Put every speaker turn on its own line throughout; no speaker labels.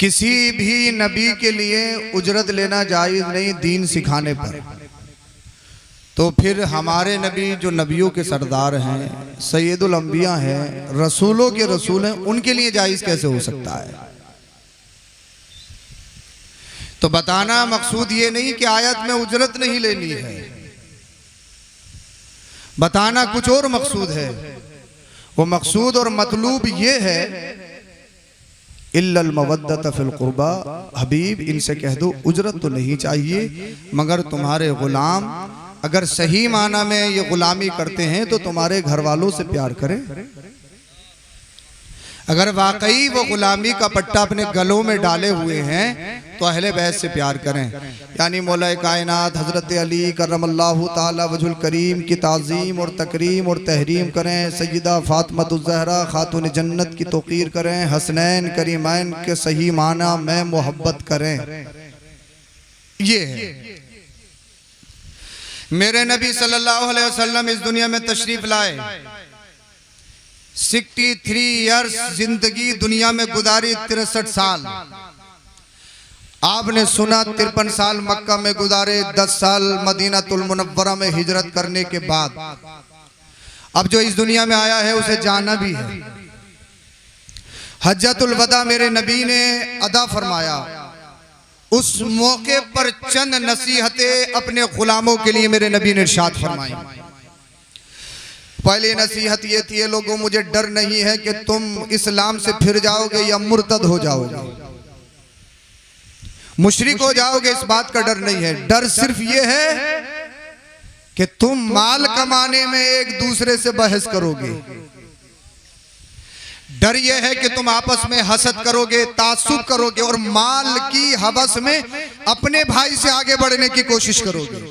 किसी भी नबी के लिए उजरत लेना जायज़ नहीं दीन सिखाने पर। तो फिर हमारे नबी जो नबियों के सरदार हैं, सैयदुल अंबिया हैं, रसूलों के रसूल हैं, उनके लिए जायज़ कैसे हो सकता है? तो बताना मकसूद ये नहीं कि आयत में उजरत नहीं लेनी है, बताना कुछ और मकसूद है। वो मकसूद और मतलूब ये है, इल्लल मवद्दत फिल कुर्बा, हबीब इनसे कह दो उजरत तो नहीं चाहिए, मगर तुम्हारे गुलाम अगर सही माना में ये गुलामी करते हैं तो तुम्हारे घर वालों से प्यार करें। अगर वाकई वो गुलामी का पट्टा अपने गलों में डाले हुए हैं तो अहले बैत से प्यार करें। यानी मौला कायनात हज़रत अली करमल्लाहु ताला वजुल करीम की ताज़ीम और तकरीम और तहरीम करें। सय्यदा फातिमा खातून जन्नत की तौक़ीर करें। हसनैन करीमैन के सही माना में मोहब्बत करें। ये है मेरे नबी सल्लल्लाहु अलैहि वसल्लम इस दुनिया में तशरीफ लाए। 63 ईयर्स जिंदगी दुनिया में गुजारी, 63 साल। आपने सुना 53 साल मक्का में गुजारे, 10 साल मदीनातुल मुनव्वरा में हिजरत करने के बाद अब जो इस दुनिया में आया है उसे जाना भी है। हज्जतुल वदा मेरे नबी ने अदा फरमाया। उस मौके पर चंद नसीहतें अपने गुलामों के लिए मेरे नबी ने इरशाद फरमाई। पहली नसीहत ये थी, लोगों मुझे डर नहीं है कि तुम इस्लाम से फिर जाओगे या मुर्तद हो जाओगे, मुशरिक हो जाओगे, इस बात का डर नहीं है। डर सिर्फ ये है कि तुम माल कमाने में एक दूसरे से बहस करोगे। डर यह है कि तुम आपस में हसद करोगे, तासुब करोगे और माल की हवस में अपने भाई से आगे बढ़ने की कोशिश करोगे।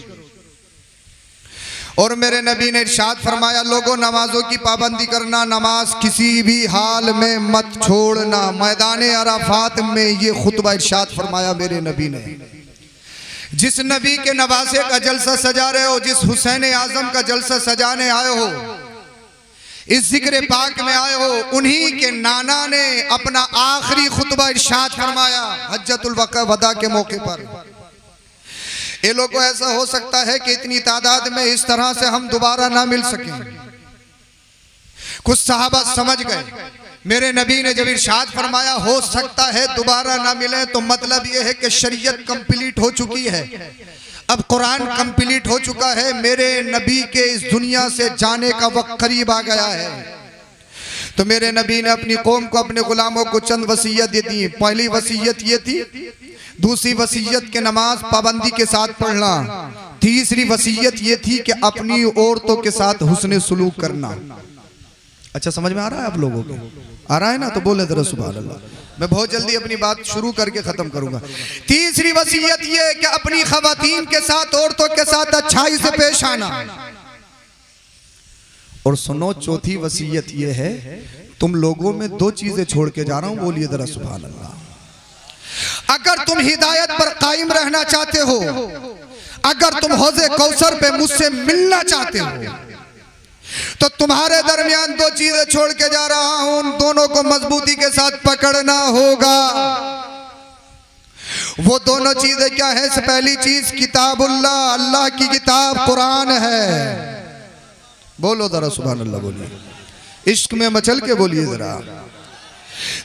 और मेरे नबी ने इरशाद फरमाया, लोगों नमाजों की पाबंदी करना, नमाज किसी भी हाल में मत छोड़ना। मैदान अराफात में ये खुतबा इरशाद फरमाया मेरे नबी ने। जिस नबी के नवासे का जलसा सजा रहे हो, जिस हुसैन आजम का जलसा सजाने आए हो, इस जिक्र पाक में आए हो, उन्हीं के नाना ने अपना आखिरी खुतबा इरशाद फरमाया हज्जतुल वदा के मौके पर। ये लोगों ऐसा हो सकता है कि इतनी तादाद में इस तरह से हम दोबारा ना मिल सकें। कुछ सहाबा समझ गए, मेरे नबी ने जब इरशाद फरमाया हो सकता है दोबारा ना मिले, तो मतलब ये है कि शरीयत कंप्लीट हो चुकी है, अब कुरान कंप्लीट हो चुका है, मेरे नबी के इस दुनिया से जाने का वक्त करीब आ गया है। तो मेरे नबी ने अपनी कौम को, अपने गुलामों को चंद वसीयत दी। पहली वसीयत ये थी, दूसरी वसीयत के नमाज पाबंदी के साथ पढ़ना। तीसरी वसीयत ये थी कि अपनी औरतों के साथ हुस्न सुलूक करना। अच्छा समझ में आ रहा है आप लोगों को? आ रहा है ना? तो बोले जरा सुभान अल्लाह। मैं बहुत जल्दी अपनी बात शुरू करके खत्म करूंगा। तीसरी वसीयत ये कि अपनी खवातीन के साथ, औरतों के साथ अच्छाई से पेश आना। और सुनो, चौथी वसीयत ये है, तुम लोगों में 2 चीजें छोड़ के जा रहा हूं, बोलिए जरा सुभान अल्लाह। अगर तुम हिदायत पर कायम रहना चाहते हो, अगर तुम हौज़े कौसर पे मुझसे मिलना चाहते हो, तो तुम्हारे दरमियान 2 चीजें छोड़ के जा रहा हूं, उन दोनों को मजबूती के साथ पकड़ना होगा। वो दोनों चीजें क्या है? पहली चीज किताबुल्लाह, अल्लाह की किताब कुरान है। बोलो जरा सुभान अल्लाह, बोलिए इश्क में मचल के बोलिए जरा।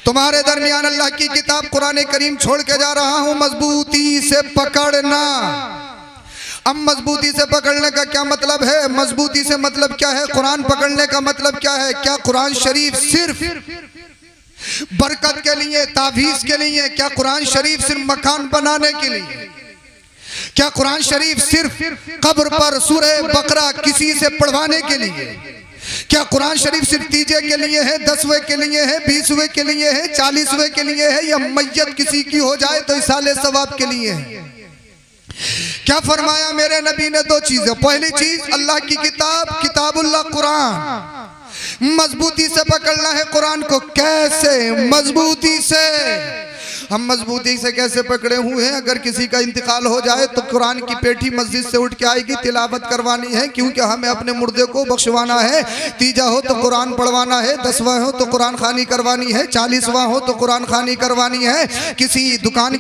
तुम्हारे दरमियान अल्लाह की किताब कुरान करीम छोड़ के जा रहा हूं, मजबूती से पकड़ना। अब मजबूती से पकड़ने का क्या मतलब है? मजबूती से मतलब क्या है? कुरान पकड़ने का मतलब क्या है? क्या कुरान शरीफ सिर्फ बरकत के लिए, तावीज़ के लिए? क्या कुरान शरीफ सिर्फ मकान बनाने के लिए? क्या कुरान शरीफ सिर्फ कब्र पर सूरह बकरा किसी से पढ़वाने के लिए? क्या कुरान शरीफ सिर्फ तीजे के लिए है, 10वें के लिए है, 20वें के लिए है, 40वें के लिए है, या मैयत किसी की हो जाए तो इसाले सवाब के लिए है? क्या फरमाया मेरे नबी ने? 2 चीजें। पहली चीज अल्लाह की किताब, किताबुल्लाह कुरान, मजबूती से पकड़ना है कुरान को। कैसे? मजबूती से। हम मजबूती से कैसे पकड़े हुए हैं, अगर किसी का इंतकाल हो जाए तो कुरान की पेटी मस्जिद से उठ के आएगी, तिलावत करवानी है, क्योंकि हमें अपने मुर्दे को बख्शवाना है। तीजा हो तो कुरान पढ़वाना है, 10वां हो तो कुरान खानी करवानी है, 40वां हो तो कुरान खानी करवानी है, किसी दुकान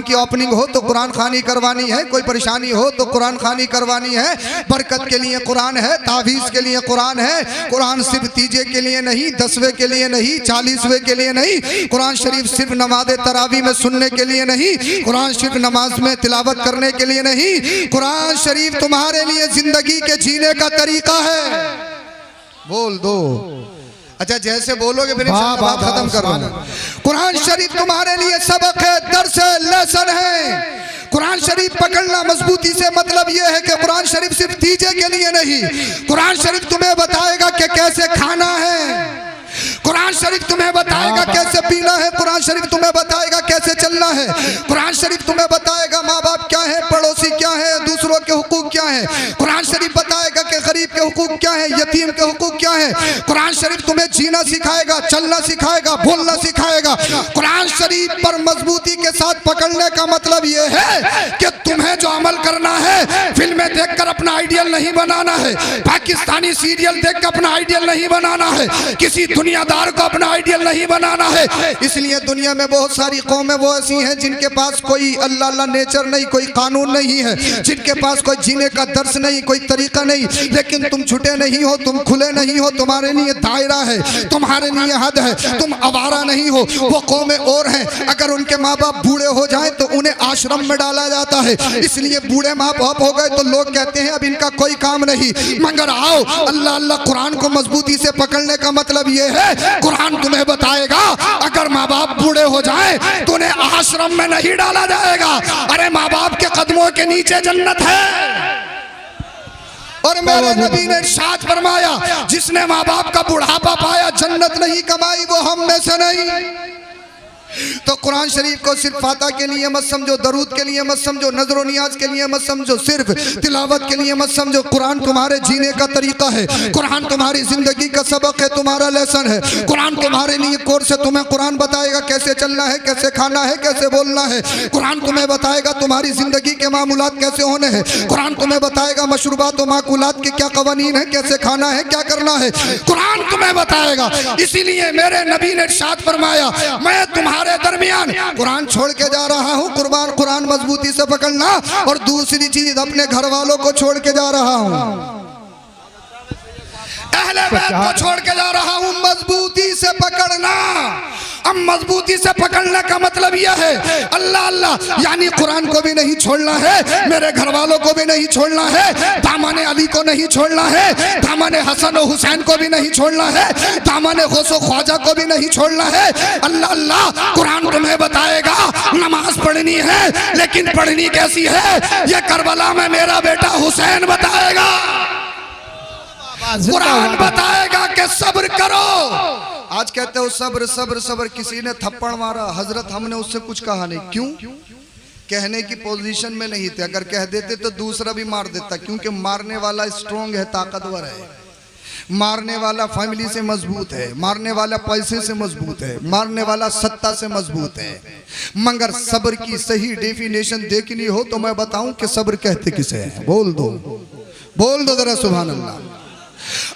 की ओपनिंग हो तो कुरान खानी करवानी है, कोई परेशानी हो तो कुरान खानी करवानी है। बरकत के लिए कुरान है, तावीज़ के लिए कुरान है। कुरान सिर्फ तीजे के लिए नहीं, 10वें के लिए नहीं, 40वें के लिए नहीं। कुरान शरीफ सिर्फ नमाज तरावी में सुनने के लिए नहीं, कुरान शरीफ नमाज में तिलावत करने के लिए नहीं, कुरान शरीफ तुम्हारे लिए जिंदगी के जीने का तरीका है। बोल दो। अच्छा जैसे बोलोगे फिर बात खत्म करो। कुरान शरीफ तुम्हारे लिए सबक है, दर्स है, लेसन है। कुरान शरीफ पकड़ना मजबूती से मतलब यह है कि कुरान शरीफ सिर्फ तीजे के लिए नहीं, कुरान शरीफ तुम्हें बताएगा कि कैसे खाना है, कुरान शरीफ तुम्हें बताएगा कैसे पीना है, कुरान शरीफ तुम्हें बताएगा कैसे चलना है, कुरान शरीफ तुम्हें बताएगा माँ बाप क्या है, पड़ोसी क्या है, दूसरों के हुकूक क्या है, कुरान शरीफ बताएगा कि गरीब के हुकूक क्या है, यतीम के हुकूक क्या है। कुरान शरीफ तुम्हें जीना सिखाएगा, चलना सिखाएगा, बोलना सिखाएगा। कुरान शरीफ पर मजबूती के साथ पकड़ने का मतलब यह है कि तुम्हें जो अमल करना है, फिल्में देखकर अपना आइडियल नहीं बनाना है, पाकिस्तानी सीरियल देखकर अपना आइडियल नहीं बनाना है, किसी दुनियादार को अपना आइडियल नहीं बनाना है। इसलिए दुनिया में बहुत सारी कौमें वो ऐसी हैं जिनके पास कोई अल्लाह अल्लाह नेचर नहीं, कोई कानून नहीं है, जिनके पास कोई जीने का दर्श नहीं, कोई तरीका नहीं। लेकिन तुम छुटे नहीं हो, तुम खुले नहीं हो, तुम्हारे लिए दायरा है, तुम्हारे लिए हद है, तुम आवारा नहीं हो। वो कौमें और हैं, अगर उनके माँ बाप बूढ़े हो जाएं तो उन्हें आश्रम में डाला जाता है। इसलिए बूढ़े माँ बाप हो गए तो लोग कहते हैं अब इनका कोई काम नहीं। मगर आओ, अल्लाह अल्लाह कुरान को मजबूती से पकड़ने का मतलब ये है, कुरान तुम्हें बताएगा अगर माँ बाप बूढ़े हो जाए तो उन्हें आश्रम में नहीं डाला जाएगा। अरे माँ बाप के कदमों के नीचे जन्नत है। और मेरे नबी ने इरशाद फरमाया, जिसने माँ बाप का बुढ़ापा पाया, जन्नत नहीं कमाई, वो हम में से नहीं। तो कुरान शरीफ को सिर्फ फाता के लिए मत समझो, दरूद के लिए मत समझो, नजर व नियाज के लिए मत समझो, सिर्फ तिलावत के लिए मत समझो। कुरान तुम्हारे जीने का तरीका है, कुरान तुम्हारी जिंदगी का सबक है, तुम्हारा लेसन है। कुरान तुम्हारे लिए कोर्स है, तुम्हें कुरान बताएगा कैसे चलना है, कैसे खाना है, कैसे बोलना है। कुरान तुम्हें बताएगा तुम्हारी जिंदगी के मामूलात कैसे होने हैं। कुरान तुम्हें बताएगा मशरूबात व माकुलात के क्या कवानीन है, कैसे खाना है, क्या करना है। कुरान तुम्हें बताएगा। इसीलिए मेरे नबी ने इरशाद फरमाया, मैं तुम्हारे दरमियान कुरान छोड़ के जा रहा हूँ। कुरान मजबूती से पकड़ना। और दूसरी चीज, अपने घर वालों को छोड़ के जा रहा हूँ, अहले बैत को छोड़ के जा रहा हूँ। मजबूती से पकड़ना। अब मजबूती से पकड़ने का मतलब यह है, अल्लाह अल्लाह यानी कुरान को भी नहीं छोड़ना है, मेरे घर वालों को भी नहीं छोड़ना है, दामन अली को नहीं छोड़ना है, दामन हसन और हुसैन को भी नहीं छोड़ना है, दामन गौसो ख्वाजा को भी नहीं छोड़ना है। अल्लाह अल्लाह कुरान तुम्हें बताएगा नमाज पढ़नी है, लेकिन पढ़नी कैसी है ये करबला में मेरा बेटा हुसैन बताएगा। कुरान बताएगा कि सब्र करो। आज कहते हो सब्र सब्र सब्र, किसी ने थप्पड़ मारा, हजरत हमने उससे कुछ कहा नहीं। क्यों? कहने की पोजीशन में नहीं थे। अगर कह देते तो दूसरा भी मार देता, क्योंकि मारने वाला स्ट्रॉन्ग है, ताकतवर है, मारने वाला फैमिली से मजबूत है, मारने वाला पैसे से मजबूत है, मारने वाला सत्ता से मजबूत है। मगर सब्र की सही डेफिनेशन देखनी हो तो मैं बताऊं कि सब्र कहते किसे है। बोल दो जरा सुभान अल्लाह।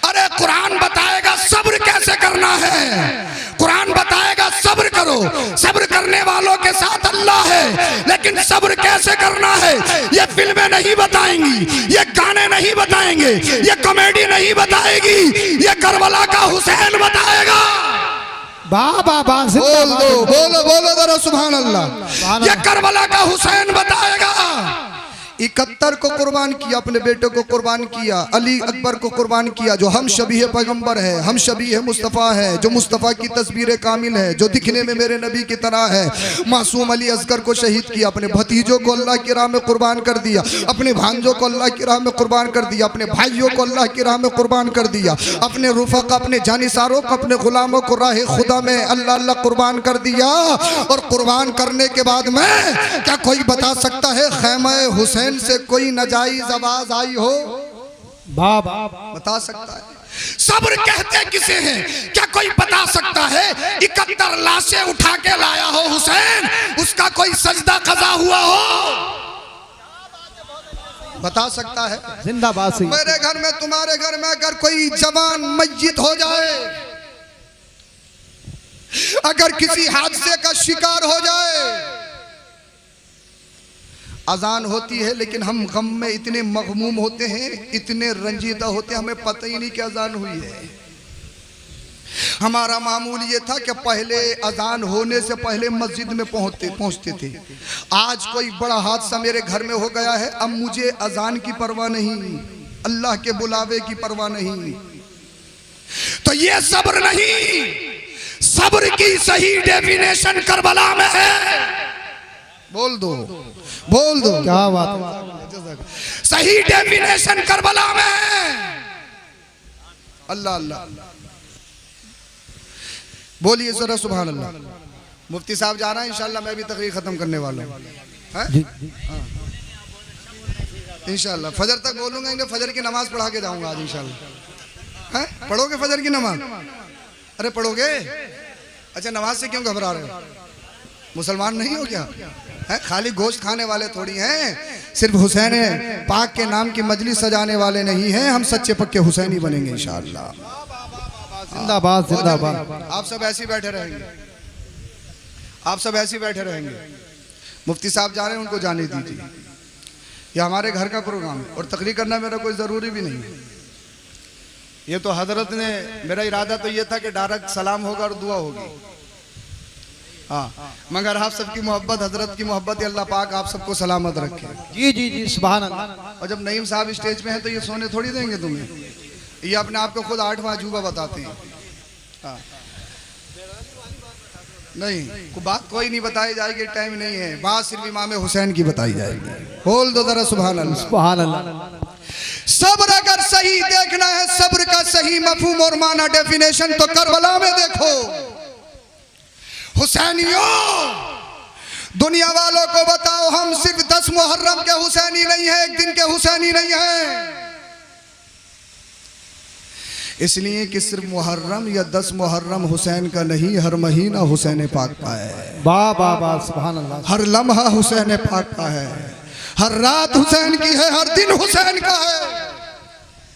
अरे कुरान बताएगा सब्र कैसे करना है, कुरान बताएगा सब्र करो, सब्र करने वालों के साथ अल्लाह है। लेकिन सब्र कैसे करना है ये फिल्में नहीं बताएंगी, ये गाने नहीं बताएंगे, ये कॉमेडी नहीं बताएगी, ये करबला का हुसैन बताएगा। बोलो जरा सुभान अल्लाह। ये करबला का हुसैन बताएगा। 71 को कुर्बान किया, अपने बेटे को कुर्बान किया, अली अकबर को कुर्बान किया, जो हम शबीह पैगंबर है, हम शबीह मुस्तफ़ा है, जो मुस्तफ़ा की तस्वीर कामिल है, जो दिखने में मेरे नबी की तरह है। मासूम अली असगर को शहीद किया, अपने भतीजों को अल्लाह की राह में कुर्बान कर दिया, अपने भांजों को अल्लाह की राह में कुर्बान कर दिया, अपने भाइयों को अल्लाह की राह में कुर्बान कर दिया, अपने रुफ़क़ा, अपने जानिसारों को, अपने गुलामों को राह खुदा में अल्लाह अल्लाह कुर्बान कर दिया। और कुर्बान करने के बाद में क्या कोई बता सकता है खैमा हुसैन से कोई नाजायज आवाज आई हो? बता सकता है?
सब्र कहते किसे हैं? क्या कोई बता सकता है? 71 लाशें उठा के लाया हो हुसैन, उसका कोई सजदा कज़ा हुआ हो?
बता सकता है?
जिंदाबाद से।
मेरे घर में, तुम्हारे घर में अगर कोई जवान मस्जिद हो जाए, अगर किसी हादसे का शिकार हो जाए, अजान होती है लेकिन हम गम में इतने मगमूम होते हैं, इतने रंजीदा होते हैं, हमें पता ही नहीं कि अजान हुई है। हमारा मामूल ये था कि पहले अजान होने से पहले मस्जिद में पहुंचते थे। आज कोई बड़ा हादसा मेरे घर में हो गया है, अब मुझे अजान की परवाह नहीं, अल्लाह के बुलावे की परवाह नहीं।
तो ये सब्र नहीं, सब्र की सही डेफिनेशन करबला में है।
बोल दो, बोल दो,
क्या बात।
सही डेफिनेशन करबला में है।
अल्लाह अल्लाह बोलिए जरा सुभान अल्लाह। मुफ्ती साहब जा रहा है, इंशाल्लाह मैं भी तकरीर खत्म करने वाला हूँ। इंशाल्लाह फजर तक बोलूंगा, इन्हें फजर की नमाज पढ़ा के जाऊंगा आज इंशाल्लाह। पढ़ोगे फजर की नमाज? अरे पढ़ोगे? अच्छा, नमाज से क्यों घबरा रहे हो? मुसलमान नहीं हो क्या? है खाली गोश्त खाने वाले थोड़ी हैं, सिर्फ हुसैन पाक के नाम की मजलिस सजाने वाले नहीं हैं। हम सच्चे पक्के हुसैनी बनेंगे इंशाअल्लाह।
जिंदाबाद जिंदाबाद।
आप सब ऐसे ही बैठे रहेंगे, आप सब ऐसे ही बैठे रहेंगे। मुफ्ती साहब जा रहे हैं, उनको जाने दीजिए। ये हमारे घर का प्रोग्राम है और तकरीर करना मेरा कोई ज़रूरी भी नहीं है। ये तो हजरत ने, मेरा इरादा तो ये था कि डायरेक्ट सलाम होगा और दुआ होगी। हाँ, मगर आप सबकी मोहब्बत, हजरत की मोहब्बत, अल्लाह पाक आप सबको सलामत रखे।
जी जी जी, सुभान अल्लाह।
और जब नईम साहब स्टेज पे हैं तो ये सोने थोड़ी देंगे तुम्हें, ये अपने आप को खुद 8वां अजूबा बताते हैं। हाँ, नहीं को बात कोई नहीं बताई जाएगी, टाइम नहीं है, बात सिर्फ इमाम हुसैन की बताई जाएगी। बोल दो जरा सुभान अल्लाह।
सुभान अल्लाह।
सब्र अगर सही देखना है, सब्र का सही मफहूम और माना डेफिनेशन, तो करबला में देखो। हुसैनियों, दुनिया वालों को बताओ, हम सिर्फ 10 मुहर्रम के हुसैनी नहीं है, एक दिन के हुसैनी नहीं है। इसलिए कि सिर्फ मुहर्रम या 10 मुहर्रम हुसैन का नहीं, हर महीना हुसैन पाक का है।
वाह वाह वाह, सुभान अल्लाह।
हर लम्हा हुसैन पाक का है, हर रात हुसैन की है, हर दिन हुसैन का है।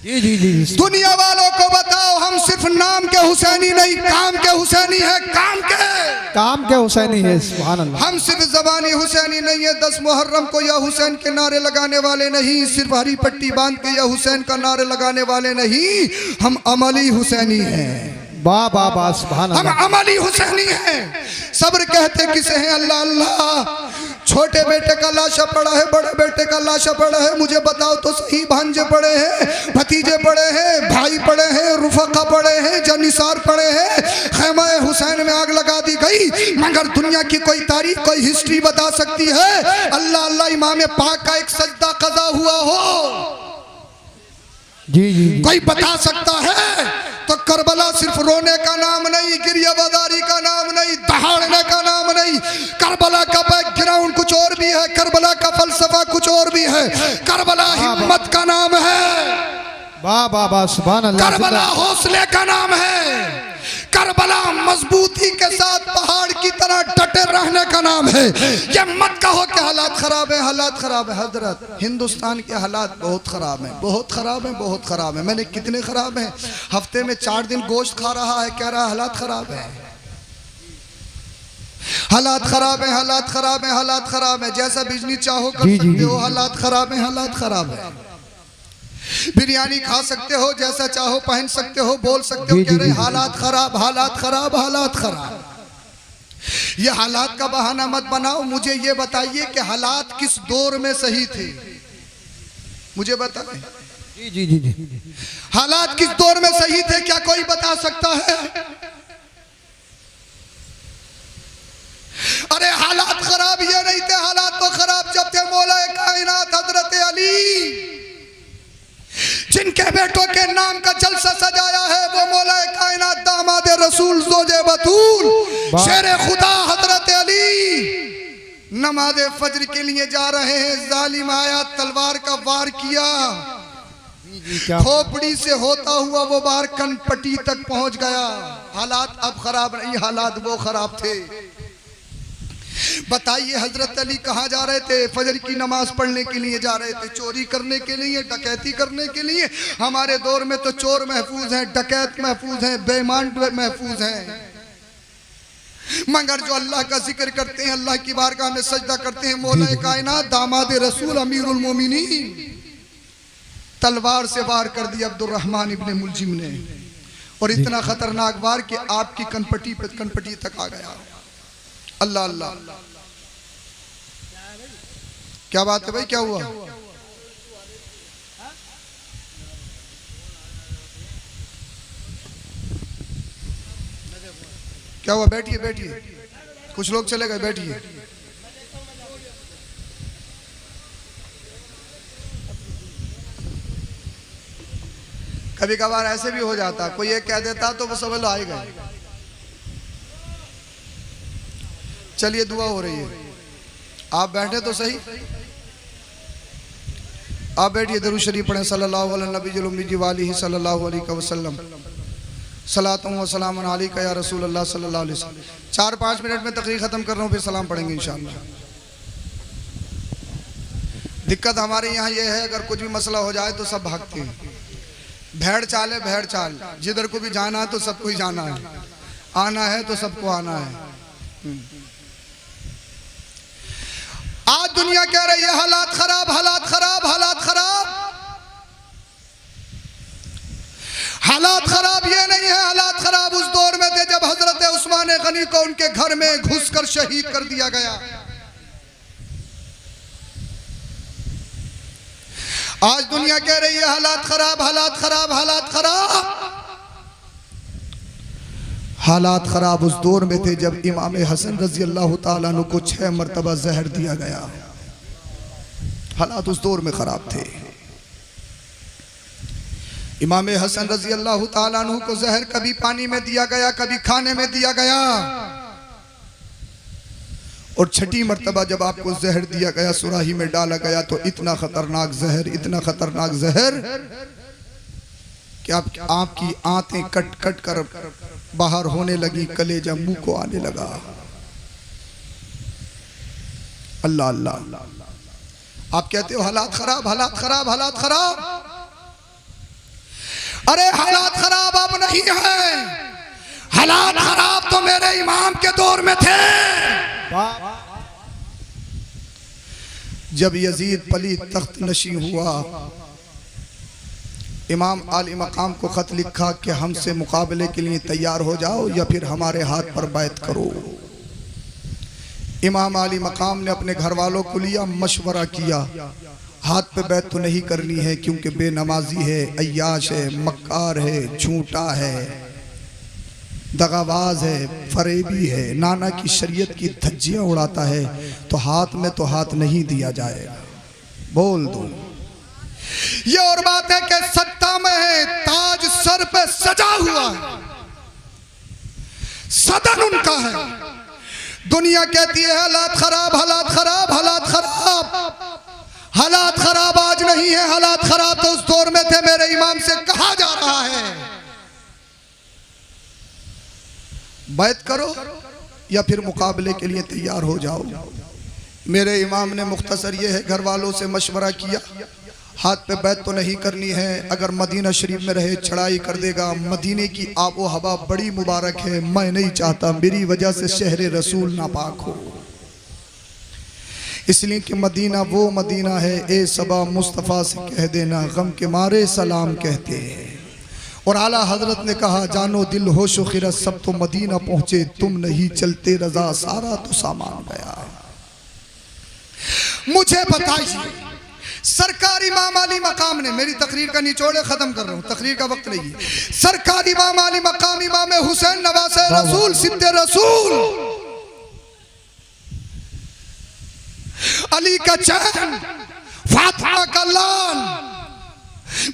जी जी जी।
दुनिया वालों को बताओ, हम सिर्फ नाम के हुसैनी नहीं, काम के हुसैनी है, काम के
हुसैनी है। सुभान अल्लाह।
हम सिर्फ जबानी हुसैनी नहीं है, 10 मुहर्रम को या हुसैन के नारे लगाने वाले नहीं, सिर्फ हरी पट्टी बांध के या हुसैन का नारे लगाने वाले नहीं, हम अमली हुसैनी हैं।
वाह वाह वाह, सुभान अल्लाह।
हम अमली हुसैनी हैं। सब्र कहते किसे हैं? अल्लाह अल्लाह। छोटे बेटे का लाशा पड़ा है, बड़े बेटे का लाशा पड़ा है, मुझे बताओ तो सही। भांजे पड़े हैं, भतीजे पड़े हैं, भाई पड़े हैं, रुफका पड़े हैं, जनिसार पड़े हैं। खैमा हुसैन में आग लगा दी गई, मगर दुनिया की कोई तारीख, कोई हिस्ट्री बता सकती है? अल्लाह अल्लाह इमाम पाक का एक सजदा कज़ा हुआ हो?
जी जी।
कोई बता सकता है? तो करबला सिर्फ रोने का नाम नहीं, गिरियाबादारी का नाम नहीं, दहाड़ने का नाम नहीं। करबला का बैकग्राउंड कुछ और भी है, करबला का फलसफा कुछ और भी है। करबला हिम्मत का नाम है।
वाह वाह वाह, सुभान अल्लाह।
करबला हौसले का नाम है। करबला मजबूती के साथ पहाड़ की तरह डटे रहने का नाम है। ये मत कहो कि हालात खराब है, हालात खराब है। हजरत, हिंदुस्तान के हालात बहुत खराब हैं, बहुत खराब हैं, बहुत खराब है। मैंने कितने खराब हैं? हफ्ते में 4 दिन गोश्त खा रहा है, कह रहा हालात खराब है, हालात खराब है, हालात खराब है, हालात खराब है। जैसा बिजली चाहो कर सकते हो, हालात खराब है, हालात खराब है। बिरयानी खा सकते हो, जैसा चाहो पहन सकते हो, बोल सकते हो, कह रहे हालात खराब, हालात खराब, हालात खराब। ये हालात का बहाना मत बनाओ। मुझे ये बताइए कि हालात किस दौर में सही थे? मुझे बताएं।
जी जी जी जी।
हालात किस दौर में सही थे? क्या कोई बता सकता है? अरे हालात खराब ये नहीं थे, हालात तो खराब जब थे मौला कायनात हजरत अली, जिनके बेटों के नाम का जलसा सजाया है, वो मौला कायनात दामाद रसूल ज़ोजे बतूल शेरे खुदा हजरत अली नमाज़े फज्र के लिए जा रहे हैं। जालिम आया, तलवार का वार किया,
क्या
खोपड़ी से होता हुआ वो बार कनपटी तक पहुंच गया। हालात अब खराब नहीं, हालात वो खराब थे। बताइए हजरत अली कहाँ जा रहे थे? फजर की नमाज पढ़ने के लिए जा रहे थे, चोरी करने के लिए, डकैती करने के लिए। हमारे दौर में तो चोर महफूज हैं, डकैत महफूज हैं, बेईमान महफूज हैं, मगर जो अल्लाह का जिक्र करते हैं, अल्लाह की बारगाह में सजदा करते हैं, मौला कायनात दामाद रसूल अमीरुल मोमिनीन तलवार से वार कर दिया अब्दुर्रहमान इब्ने मुलजिम ने, और इतना खतरनाक वार कि आपकी कनपटी तक आ गया। अल्लाह अल्लाह, क्या बात है भाई, क्या हुआ? क्या हुआ? बैठिए बैठिए, कुछ लोग चले गए, बैठिए। कभी कभार ऐसे भी हो जाता, कोई एक कह देता तो वो सब लोग आए गए। चलिए दुआ हो रही है, आप बैठे तो सही, आप बैठिए। दरूद शरीफ पढ़ें सल्लल्लाहु अलैहि वसल्लम, सलातुम व सलामुन अलैका या रसूल अल्लाह सल्लल्लाहु अलैहि वसल्लम। 4-5 मिनट में तकरीर खत्म कर रहा हूँ, फिर सलाम पढ़ेंगे इंशाअल्लाह। दिक्कत हमारे यहाँ ये है, अगर कुछ भी मसला हो जाए तो सब भागते हैं। भेड़ चाल है, भेड़ चाल, जिधर को भी जाना है तो सबको ही जाना है, आना है तो सबको आना है। आज दुनिया कह रही है हालात खराब, हालात खराब, हालात खराब। हालात खराब ये नहीं है, हालात खराब उस दौर में थे जब हजरत उस्मान गनी को उनके घर में घुसकर शहीद कर दिया गया। आज दुनिया कह रही है हालात खराब, हालात खराब, हालात खराब। हालात खराब उस दौर में थे जब इमाम हसन रजी अल्लाह ताला अन्हु को 6 मरतबा जहर दिया गया। हालात उस दौर में खराब थे। इमाम हसन रजी अल्लाह ताला अन्हु को जहर कभी पानी में दिया गया, कभी खाने में दिया गया, और 6ठी मरतबा जब आपको जहर दिया गया, सुराही में डाला गया, तो इतना खतरनाक जहर, इतना खतरनाक जहर कि आपकी आंतें कट कट कर बाहर होने लगी, कलेजा मुंह को आने लगा। अल्लाह अल्लाह। आप कहते हो हालात खराब, हालात खराब, हालात खराब। अरे हालात खराब अब नहीं है, हालात खराब तो मेरे इमाम के दौर में थे। जब यजीद पली तख्त नशी हुआ, इमाम आली मकाम को खत लिखा कि हमसे मुकाबले के लिए तैयार हो जाओ या फिर हमारे हाथ पर बैत करो। इमाम आली मकाम ने अपने घर वालों को लिया, मशवरा किया, हाथ पे बैत तो नहीं करनी है क्योंकि बेनमाजी है, अय्याश है, मक्कार है, झूठा है, दगाबाज है, फरेबी है, नाना की शरीयत की धज्जियां उड़ाता है, तो हाथ में तो हाथ नहीं दिया जाएगा। बोल दो। ये और बात है कि सत्ता में है, ताज सर पे सजा हुआ है, सदन उनका है। दुनिया कहती है हालात खराब, हालात खराब, हालात खराब। हालात खराब आज नहीं है, हालात खराब तो उस दौर में थे। मेरे इमाम से कहा जा रहा है बैत करो या फिर मुकाबले के लिए तैयार हो जाओ। मेरे इमाम ने मुख्तसर ये है, घर वालों से मशवरा किया, हाथ पे बैत तो नहीं करनी है, अगर मदीना शरीफ में रहे चढ़ाई कर देगा। मदीने की आबो हवा बड़ी मुबारक है, मैं नहीं चाहता मेरी वजह से शहर रसूल नापाक हो, इसलिए कि मदीना वो मदीना है, ए सबा मुस्तफ़ा से कह देना गम के मारे सलाम कहते हैं। और आला हजरत ने कहा जानो दिल होश व खिरत सब तो मदीना पहुंचे, तुम नहीं चलते रजा सारा तो सामान गया। मुझे बताइए सरकारी इमाम अली मकाम ने, मेरी तकरीर का निचोड़ खत्म कर रहा हूँ, तकरीर का वक्त नहीं है। सरकारी इमाम अली मकाम इमाम हुसैन नवासे रसूल सिद्दे रसूल अली का चैन फातिमा का लाल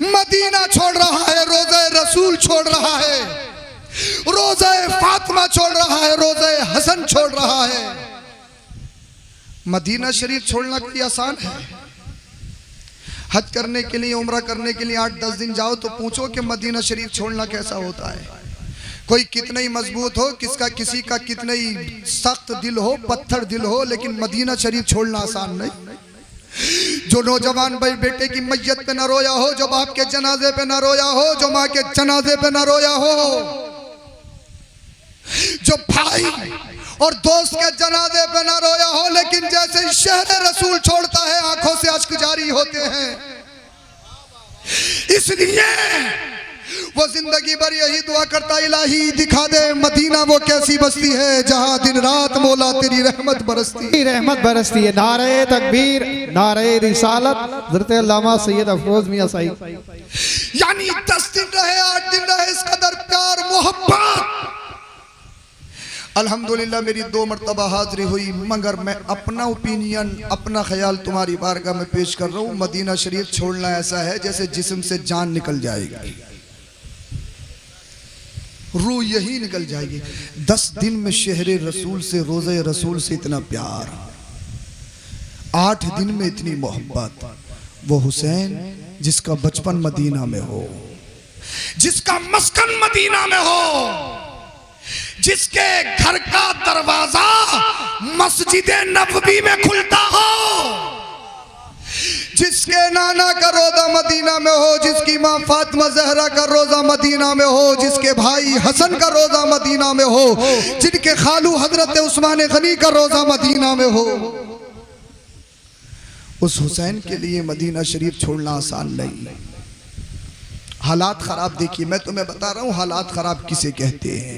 मदीना छोड़ रहा है, रोज़े रसूल छोड़ रहा है, रोज़े फातिमा छोड़ रहा है, रोज़े हसन छोड़ रहा है। मदीना शरीफ छोड़ना कोई आसान है? हज करने के लिए, उम्रा करने के लिए 8-10 दिन जाओ तो पूछो कि मदीना शरीफ छोड़ना कैसा होता है। कोई कितना ही मजबूत हो, किसी का कितना ही सख्त दिल हो, पत्थर दिल हो, लेकिन मदीना शरीफ छोड़ना आसान नहीं। जो नौजवान भाई बेटे की मैयत पे न रोया हो, जो बाप के जनाजे पे न रोया हो, जो माँ के जनाजे पे न रोया हो, जो भाई और दोस्त के जनाजे पे न रोया हो, लेकिन जैसे ही शहर रसूल छोड़ता है आंखों से अश्क जारी होते हैं। इसलिए वो जिंदगी भर यही दुआ करता, इलाही दिखा दे मदीना वो कैसी बस्ती है जहां दिन रात मौला तेरी रहमत बरसती
है। नारे तकबीर, नारे रिसालत, हज़रत अल्लामा सैयद अफरोज मियां साहिब।
यानी 10 दिन रहे, 8 दिन रहे, इस कदर प्यार मोहब्बत।
अल्हम्दुलिल्लाह मेरी 2 मरतबा हाजिरी हुई, मगर मैं अपना ओपिनियन, अपना ख्याल तुम्हारी बारगाह में पेश कर रहा हूँ। मदीना शरीफ छोड़ना ऐसा है जैसे जिस्म से जान निकल जाएगी, रूह यही निकल जाएगी। 10 दिन में शहरे रसूल से, रोज़े रसूल से इतना प्यार, 8 दिन में इतनी मोहब्बत। वो हुसैन जिसका बचपन मदीना में हो,
जिसका मस्कन मदीना में हो, जिसके घर का दरवाजा मस्जिद नबवी में खुलता हो,
जिसके नाना का रोजा मदीना में हो, जिसकी माँ फातिमा ज़हरा का रोजा मदीना में हो, जिसके भाई हसन का रोजा मदीना में हो, जिनके खालू हजरत उस्मान गनी का रोजा मदीना में हो, उस हुसैन के लिए मदीना शरीफ छोड़ना आसान नहीं। हालात खराब देखिए, मैं तुम्हें बता रहा हूँ हालात खराब किसे कहते हैं।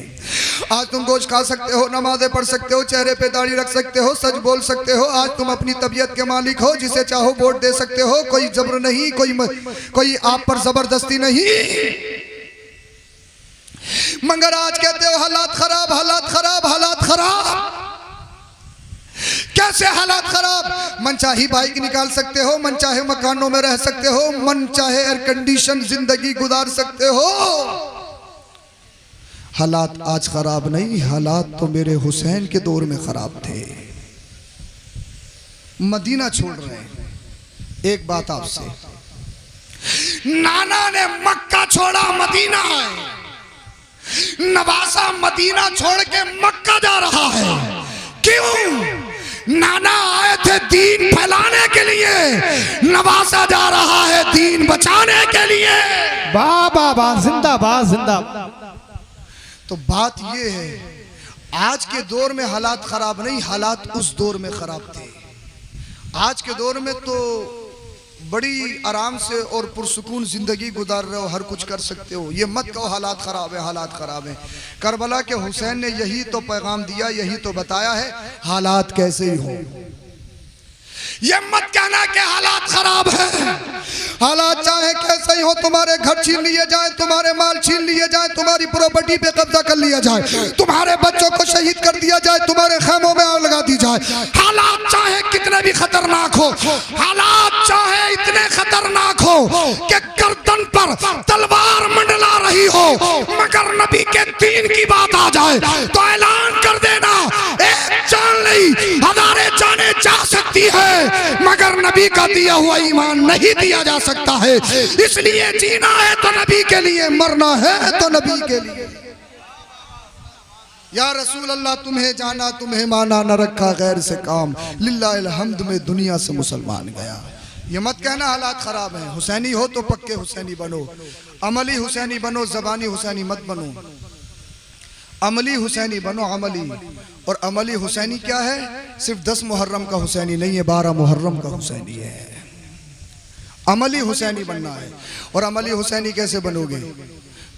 आज तुम गोश्त खा सकते हो, नमाजें पढ़ सकते हो, चेहरे पे दाढ़ी रख सकते हो, सच बोल सकते हो, आज तुम अपनी तबीयत के मालिक हो, जिसे चाहो वोट दे सकते हो, कोई जबर नहीं, कोई आप पर जबरदस्ती नहीं। मगर आज कहते हो हालात खराब, हालात खराब, हालात खराब।
कैसे हालात खराब?
मन चाहे बाइक निकाल सकते हो, मन चाहे मकानों में रह सकते हो, मन चाहे एयर कंडीशन जिंदगी गुजार सकते हो। हालात आज खराब नहीं, हालात तो मेरे हुसैन के दौर में खराब थे। मदीना छोड़ रहे हैं। एक बात आपसे,
नाना ने मक्का छोड़ा, मदीना है। नवासा मदीना छोड़ के मक्का जा रहा है। क्यों? नाना आए थे दीन फैलाने के लिए, नवासा जा रहा है दीन बचाने के लिए।
वाह वाह वाह, जिंदाबाद जिंदाबाद।
तो बात ये है, आज के दौर में हालात खराब नहीं, हालात उस दौर में खराब थे। आज के दौर में तो बड़ी आराम से और पुरसुकून जिंदगी गुजार रहे हो, हर कुछ कर सकते हो। ये मत कहो हालात खराब है, हालात खराब है। करबला के हुसैन ने यही तो पैगाम दिया, यही तो बताया है, हालात कैसे ही हो।
ये मत कहना कि हालात खराब है।
हालात चाहे कैसे ही हो, तुम्हारे घर छीन लिए जाए, तुम्हारे माल छीन लिए जाए, तुम्हारी प्रॉपर्टी पे कब्जा कर लिया जाए, तुम्हारे बच्चों को शहीद कर दिया जाए, तुम्हारे खेमों में आग लगा दी जाए,
हालात चाहे कितने भी खतरनाक हो, हालात चाहे इतने खतरनाक हो कि गर्दन पर तलवार मंडला रही हो, मगर नबी के दीन की बात आ जाए तो ऐलान कर देना, एक जान नहीं हजारे जाने जा सकती है, मगर नबी का दिया हुआ ईमान नहीं दिया जा सकता है। इसलिए जीना है तो नबी के लिए,
मरना है तो नबी के लिए। या रसूल अल्लाह तुम्हें जाना तुम्हें माना, न रखा गैर से काम, लिल्लाहिल हम्द में दुनिया से मुसलमान गया। ये मत कहना हालात खराब हैं। हुसैनी हो तो पक्के हुसैनी बनो, अमली हुसैनी बनो, जबानी हुसैनी मत बनो। अमली हुसैनी बनो, अमली। और अमली हुसैनी क्या है? सिर्फ 10 मुहर्रम का हुसैनी नहीं है, 12 मुहर्रम का हुसैनी है। अमली हुसैनी बनना है। और अमली हुसैनी कैसे बनोगे?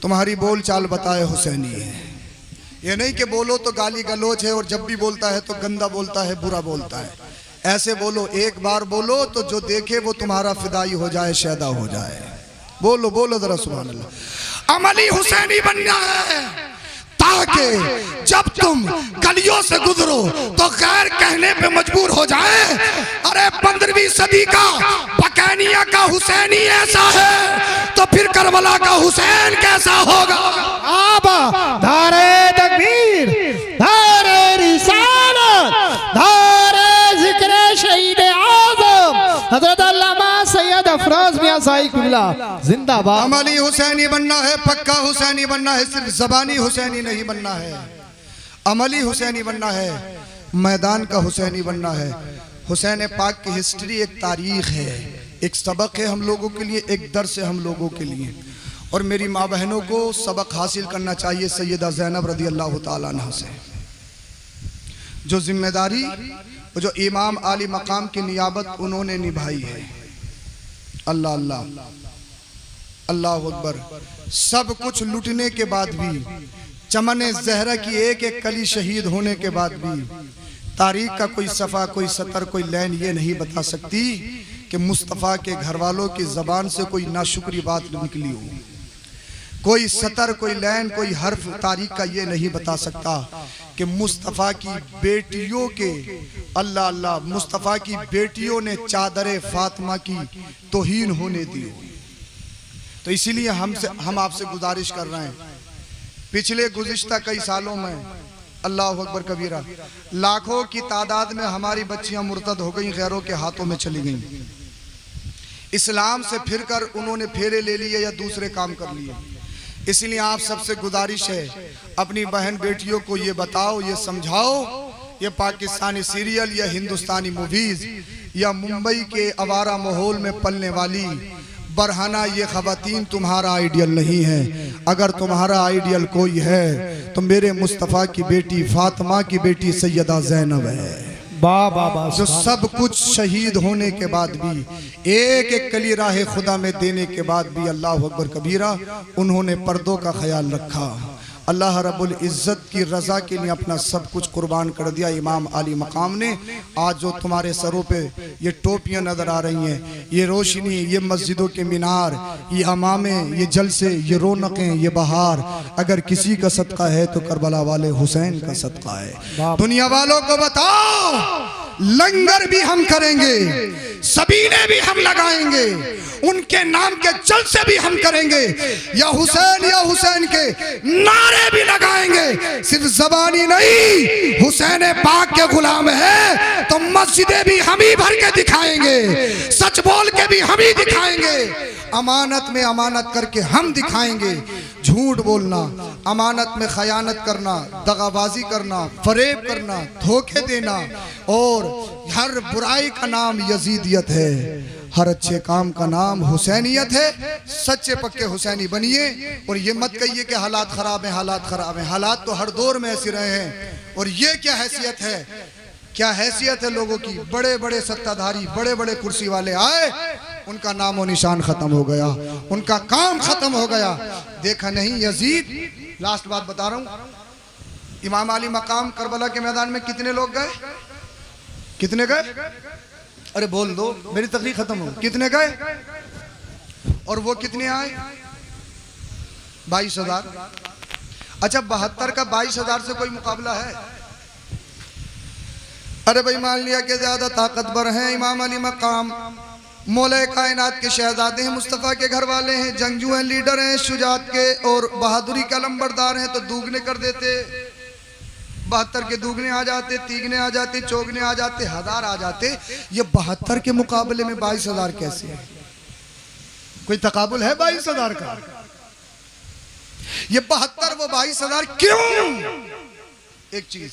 तुम्हारी बोल चाल बताए हुसैनी है। ये नहीं कि बोलो तो गाली गलोच है और जब भी बोलता है तो गंदा बोलता है, बुरा बोलता है। ऐसे बोलो, एक बार बोलो तो जो देखे वो तुम्हारा फिदाई हो जाए, शैदा हो जाए। बोलो बोलो जरा सुभान अल्लाह।
अमली हुसैनी बनना है ताकि जब तुम गलियों से गुजरो तो गैर कहने पे मजबूर हो जाए, अरे 15वीं सदी का बकैनिया का हुसैनी ऐसा है तो फिर करबला का हुसैन कैसा होगा।
आबा धारे तकबीर, धारे रिसालत, धारे जिक्र शहीद आज़म हज़रत अल्लामा सैयद अफरोज मियां साई कुबला जिंदाबाद।
अमली हुसैनी बनना है, पक्का हुसैनी बनना है, सिर्फ जबानी हुसैनी नहीं बनना है, अमली हुसैनी बनना है, मैदान का हुसैनी बनना है। हुसैन पाक की हिस्ट्री एक तारीख है, एक सबक है हम लोगों के लिए, एक दर्स है हम लोगों के लिए। और मेरी माँ बहनों को सबक हासिल करना चाहिए सैयदा ज़ैनब रज़ी अल्लाह ताला अन्हा से। जो जिम्मेदारी, जो इमाम आली मकाम की नियाबत उन्होंने निभाई है। अल्लाह अल्लाह अल्लाह अकबर। सब कुछ लुटने के बाद भी, चमन ज़हरा की एक एक कली शहीद होने के बाद भी, तारीख का कोई सफ़ा, कोई सतर, कोई लाइन ये नहीं बता सकती कि मुस्तफ़ा के घर वालों की ज़बान से कोई नाशुक्री बात निकली हो। कोई सतर, कोई लाइन, कोई हर्फ तारीख का ये नहीं बता सकता कि मुस्तफ़ा की बेटियों के, अल्लाह अल्लाह, मुस्तफ़ा की बेटियों ने चादर फातिमा की तौहीन होने दी। तो इसीलिए हम आपसे गुजारिश कर रहे हैं, पिछले गुज़िश्ता कई सालों में अल्लाह अकबर कबीरा लाखों की तादाद में हमारी बच्चियां मुर्तद हो गई, गैरों के हाथों में चली गईं। इस्लाम से फिरकर उन्होंने फेरे ले लिए या दूसरे काम कर लिए। इसलिए आप सबसे गुजारिश है, अपनी बहन बेटियों को ये बताओ, ये समझाओ, ये पाकिस्तानी सीरियल या हिंदुस्तानी मूवीज या मुंबई के आवारा माहौल में पलने वाली बरहाना ये ख़वातीन तुम्हारा आइडियल नहीं है। अगर तुम्हारा आइडियल कोई है तो मेरे मुस्तफ़ा की बेटी फातिमा की बेटी सैयदा ज़ैनब है। जो सब कुछ शहीद होने के बाद भी, एक एक कली राह खुदा में देने के बाद भी अल्लाह अकबर कबीरा उन्होंने पर्दों का ख्याल रखा। अल्लाह रब्बुल इज़्ज़त की रज़ा के लिए अपना सब कुछ कुर्बान कर दिया इमाम आली मकाम ने। आज जो तुम्हारे सरों पे ये टोपियाँ नज़र आ रही हैं, ये रोशनी, ये मस्जिदों के मीनार, ये अमामे, ये जलसे, ये रौनकें, ये बहार, अगर किसी का सदका है तो करबला वाले हुसैन का सदका है। दुनिया वालों को बताओ, लंगर भी हम करेंगे, सबीले भी हम लगाएंगे, उनके नाम के जलसे भी हम करेंगे, या हुसैन के नारे भी लगाएंगे। सिर्फ जबानी नहीं, हुसैन पाक के गुलाम है तो मस्जिदें भी हम ही भर के दिखाएंगे, सच बोल के भी हम ही दिखाएंगे, अमानत में अमानत करके हम दिखाएंगे। झूठ बोलना, अमानत में खयानत करना, दगाबाजी करना, फरेब करना, धोखे देना और हर बुराई का नाम यजीदियत है, हर अच्छे काम का नाम हुसैनियत है। सच्चे पक्के हुसैनी बनिए और ये मत कहिए कि हालात खराब हैं, हालात खराब हैं। हालात तो हर दौर में ऐसे रहे हैं। और ये क्या हैसियत है, क्या हैसियत है लोगों की। बड़े बड़े सत्ताधारी, बड़े बड़े कुर्सी वाले आए, उनका नाम और निशान खत्म हो गया, उनका काम खत्म हो गया। देखा नहीं यजीद, लास्ट बात बता रहा हूं, इमाम अली मकाम करबला के मैदान में कितने लोग गए, कितने गए, अरे बोल दो, मेरी तकरीर खत्म हो, कितने गए और वो कितने आए, 22,000। अच्छा 72 का 22,000 से कोई मुकाबला है? अरे भाई मान लिया कि ज्यादा ताकतवर हैं इमाम अली मकाम, मौला कायनात के शहजादे हैं, मुस्तफ़ा के घर वाले हैं, जंगजू हैं, लीडर हैं, शुजात के और बहादुरी का लंबरदार हैं, तो दुगने कर देते, 72 के दुगने आ जाते, तीगने आ जाते, चौगने आ जाते, 1000 आ जाते। ये 72 के मुकाबले में 22,000 कैसे है? कोई तकाबुल है 22,000 का? ये 72 वो 22,000 क्यों? एक चीज,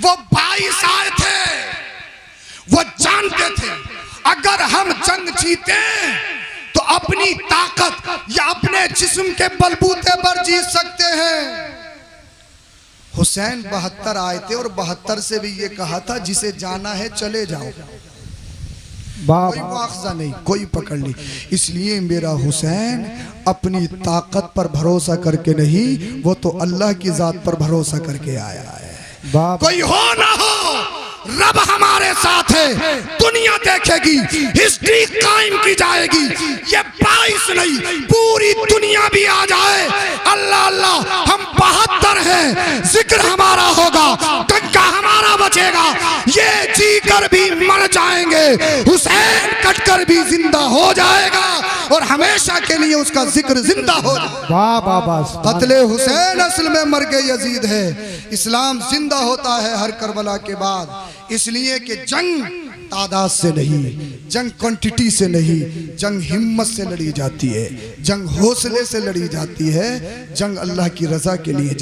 वो 22 आए थे, वो जानते थे अगर हम जंग जीते तो अपनी ताकत या अपने जिस्म के बलबूते पर जीत सकते हैं। हुसैन 72 आए थे और 72 से भी ये कहा था जिसे जाना है चले जाओ, कोई मुआखजा नहीं, कोई पकड़ नहीं। इसलिए मेरा हुसैन अपनी ताकत पर भरोसा करके नहीं, वो तो अल्लाह की जात पर भरोसा करके आया है। कोई हो ना हो, रब हमारे साथ है, दुनिया देखेगी, हिस्ट्री कायम की जाएगी। ये 22 नहीं, पूरी दुनिया भी आ जाए, अल्लाह अल्लाह, हम 72 हैं, जिक्र हमारा होगा, डंका हमारा बचेगा, ये जी कर भी मर जाएंगे, हुसैन कट कर भी जिंदा हो जाएगा और हमेशा के लिए उसका जिक्र जिंदा हो जाएगा। कत्ले हुसैन असल में मर गए यजीद है, इस्लाम जिंदा होता है हर करबला के बाद। इसलिए कि जंग तादाद से नहीं, जंग क्वांटिटी से नहीं, जंग हिम्मत से लड़ी जाती है, जंग हौसले से लड़ी जाती है, जंग अल्लाह की रजा के लिए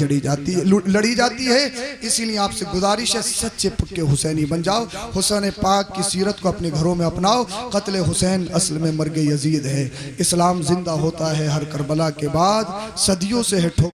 लड़ी जाती है। इसीलिए आपसे गुजारिश है, सच्चे पक्के हुसैनी बन जाओ, हुसैन पाक की सीरत को अपने घरों में अपनाओ। कत्ल हुसैन असल में मर्ग यजीद है। इस्लाम जिंदा होता है हर करबला के बाद, सदियों से है ठोक